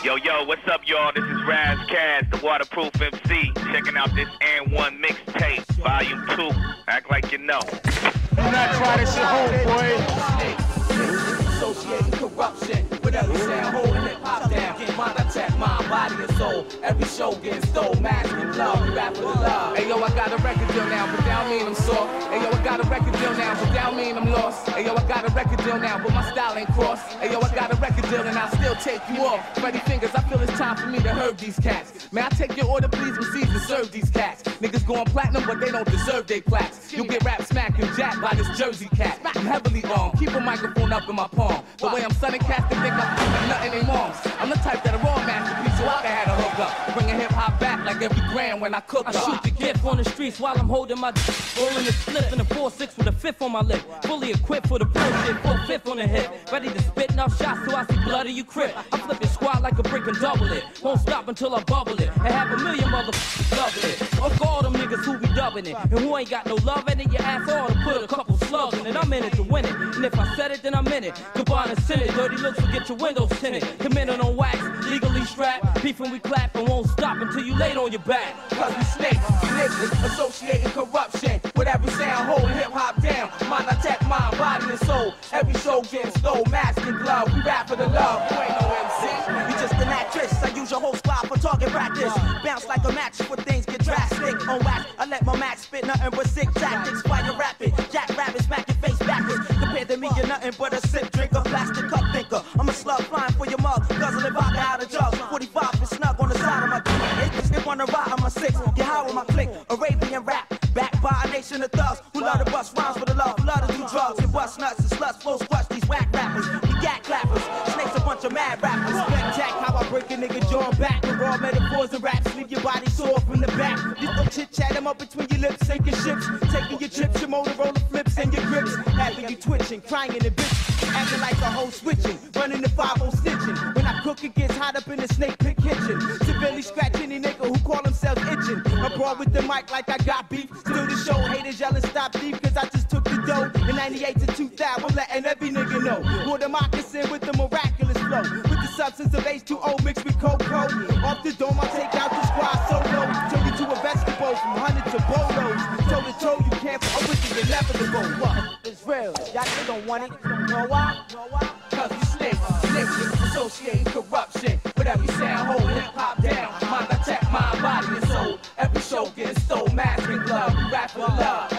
Yo, what's up, y'all? This is Raz Kaz, the Waterproof MC, checking out this N1 mixtape, Volume 2. Act like you know. Do not try this at home, boy. Associating corruption with every sound, holding hip-hop down. Mind attack, mind, body, and soul. Every show getting stole, mask and love, we rap for the love. Hey yo, I got a record deal now, but that don't mean I'm soft. Hey yo, I got a record deal now, but that don't mean I'm lost. Hey yo, I got a record deal now, but my style ain't cross. Hey yo, I got a record deal and I'll still take you off. Freddy Fingers, I feel it's time for me to herd these cats. Man, I take your order, please, receive and serve these cats. Niggas going platinum, but they don't deserve their plaques. You'll get rap smack and jack by this Jersey cat. I'm heavily armed, keep a microphone up in my palm. The way I'm sunning cats, they think I'm nothing they moms. I'm the type that'll raw masterpiece, so I can have a hook up. Bringing hip hop back like every grand when I cook up. I shoot the gift on the streets while I'm holding my rolling the slip in a 4-6 with a 5th on my lip. Fully equipped for the bullshit, 4-5th on the hip. Ready to spit enough shots till I see blood of you crip. I flip it squat like a brick and double it. Won't stop until I bubble it. And have a million motherfuckers loving it. Fuck all them niggas who be dubbing it. And who ain't got no love in it, your ass ought to put a couple slugs in it. I'm in it to win it. And if I said it, then I'm in it. Combine and send it. Dirty looks will get your windows tinted. Committed on wax, legally strapped. Beefing we clap and won't stop until you laid on your back. Cause we snakes, niggas, associating corruption with every sound, holding hip-hop down. Mind attack, mind, body, and soul. Every show getting stole, mask and glove. We rap for the love, you ain't no MC. You just an actress, I use your whole squad for target practice. Bounce like a match before things get drastic. On wax, I let my max spit nothing but sick tactics. Fire rapid, jack rabbit, smack your face backwards. Compared to me, you're nothing but a sip drinker, plastic cup thinker. I'm a slug flying for your mug, guzzling vodka out of jugs. 45 is snug on the side of my dick. They wanna ride on my 6, you how with my click. Arabian rap, backed by a nation of thugs who love to bust rhymes for the love, who love to do drugs and bust nuts and sluts, flow squash these whack rappers. We gat clappers, snakes a bunch of mad rappers. Spectac how I break a nigga jaw back with raw metaphors and raps, leave your body sore from the back. This no chit chat, I'm up between your lips, sinking ships, taking your trips, your Motorola flips and your grips, having you twitching, crying and bitch, acting like the whole switching, running the 5-0 stitching. When I cook, it gets hot up in the snake pit kitchen. Severely scratch any nigga who call themselves itching. I brought with the mic like I got beef. Still the show, haters yelling stop thief, cause I just took the dough. In 98 to 2000, I'm letting every nigga know. More the moccasin with the miraculous flow. With the substance of H2O mixed with cocoa. Off the dome, I take out the squad solo. Turn you to a vegetable from 100 to bolos. Toe to toe, you can't fuck with the inevitable. What? It's real, y'all niggas don't want it. Know why? Cause we snakes, niggas associating corruption with every sound, holding hip-hop down. Mind attack, mind, body, and soul. Every show getting stole, mask and glove. We rap for the love.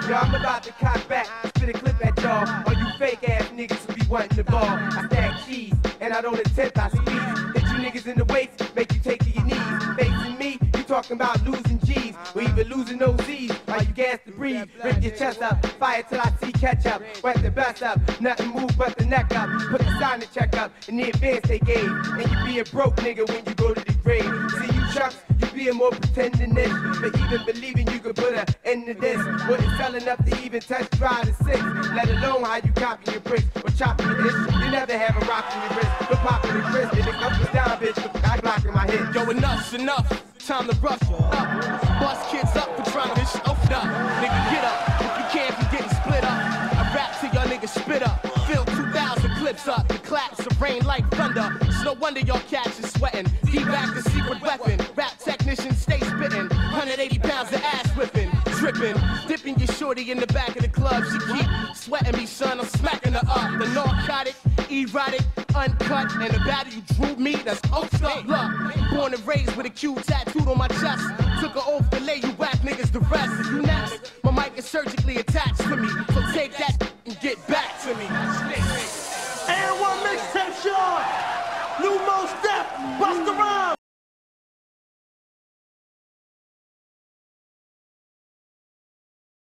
Yo, I'm about to cock back, spit a clip at y'all. All you fake-ass niggas who be wanting the ball. I stack cheese, and I don't attempt, I squeeze. Hit you niggas in the waist, make you take to your knees. Facing me, you talking about losing G's, or even losing those Z's while you gas to breathe. Rip your chest up, fire till I see ketchup. Wet the best up, nothing move but the neck up. Put the sign to check up in the advance they gave. And you be a broke nigga when you go to the grave. See you chucks, you being more pretending this. But even believing you could put an end to this. Wouldn't sell enough to even test drive the 6. Let alone how you copy your bricks or chopping your dish. You never have a rock in your wrist, but popping the wrist. And it comes down, bitch, with I block in my head. Yo, enough's enough. Time to rush up. Bust kids up for trying to bitch open up. Nigga, get up. If you can't, you getting split up. I rap till y'all niggas spit up. Fill 2,000 clips up. The claps of rain like thunder. It's no wonder y'all cats is sweating. D-back the secret weapon. Rap technicians stay spitting. 180 pounds of ass whipping. Dripping. Dipping your shorty in the back of the club. She keep sweating me, son. I'm smacking her up. The narcotic, erotic, uncut. And the battle you drew me, that's ultra luck. Born and raised with a Q tattooed on my chest. Took an oath to lay you whack niggas the rest. If you next, my mic is surgically attached to me. So take that and get back to me. N1 mixtape, Sean. New Mos Def, Busta